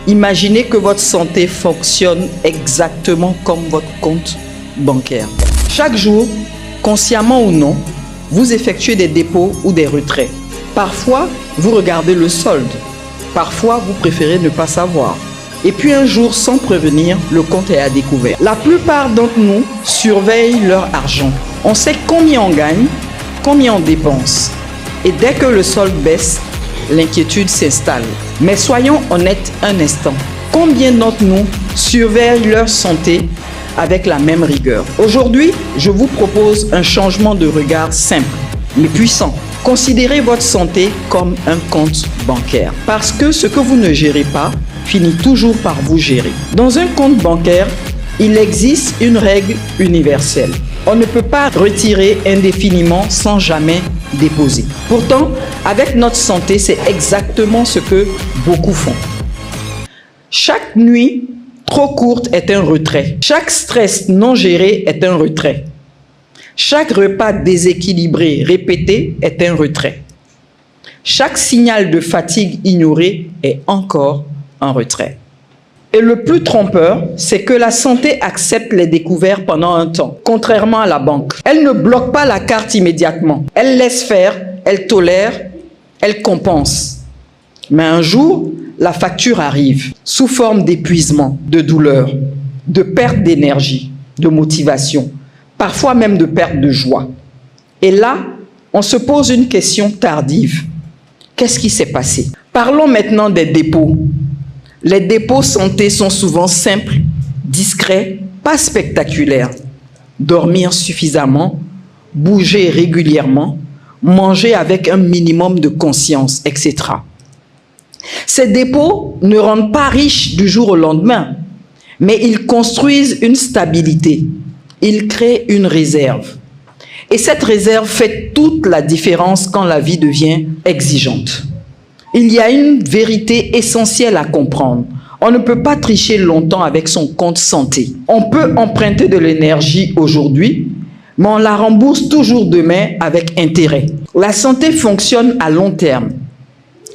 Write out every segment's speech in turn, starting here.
Imaginez que votre santé fonctionne exactement comme votre compte bancaire. Chaque jour, consciemment ou non, vous effectuez des dépôts ou des retraits. Parfois, vous regardez le solde. Parfois, vous préférez ne pas savoir. Et puis un jour, sans prévenir, le compte est à découvert. La plupart d'entre nous surveillent leur argent. On sait combien on gagne, combien on dépense. Et dès que le solde baisse, l'inquiétude s'installe. Mais soyons honnêtes un instant. Combien d'entre nous surveillent leur santé avec la même rigueur? Aujourd'hui, je vous propose un changement de regard simple, mais puissant. Considérez votre santé comme un compte bancaire. Parce que ce que vous ne gérez pas finit toujours par vous gérer. Dans un compte bancaire, il existe une règle universelle. On ne peut pas retirer indéfiniment sans jamais déposer. Pourtant, avec notre santé, c'est exactement ce que beaucoup font. Chaque nuit trop courte est un retrait. Chaque stress non géré est un retrait. Chaque repas déséquilibré répété est un retrait. Chaque signal de fatigue ignoré est encore un retrait. Et le plus trompeur, c'est que la santé accepte les découvertes pendant un temps, contrairement à la banque. Elle ne bloque pas la carte immédiatement. Elle laisse faire, elle tolère, elle compense. Mais un jour, la facture arrive sous forme d'épuisement, de douleur, de perte d'énergie, de motivation, parfois même de perte de joie. Et là, on se pose une question tardive. Qu'est-ce qui s'est passé? Parlons maintenant des dépôts. Les dépôts santé sont souvent simples, discrets, pas spectaculaires. Dormir suffisamment, bouger régulièrement, manger avec un minimum de conscience, etc. Ces dépôts ne rendent pas riches du jour au lendemain, mais ils construisent une stabilité. Ils créent une réserve. Et cette réserve fait toute la différence quand la vie devient exigeante. Il y a une vérité essentielle à comprendre. On ne peut pas tricher longtemps avec son compte santé. On peut emprunter de l'énergie aujourd'hui, mais on la rembourse toujours demain avec intérêt. La santé fonctionne à long terme.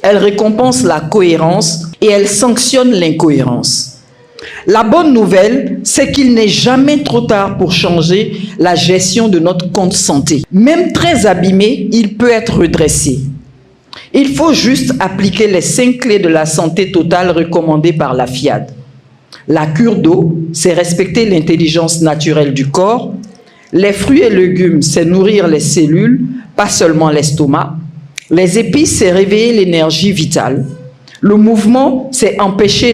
Elle récompense la cohérence et elle sanctionne l'incohérence. La bonne nouvelle, c'est qu'il n'est jamais trop tard pour changer la gestion de notre compte santé. Même très abîmé, il peut être redressé. Il faut juste appliquer les 5 clés de la santé totale recommandées par la FIAD. La cure d'eau, c'est respecter l'intelligence naturelle du corps. Les fruits et légumes, c'est nourrir les cellules, pas seulement l'estomac. Les épices, c'est réveiller l'énergie vitale. Le mouvement, c'est empêcher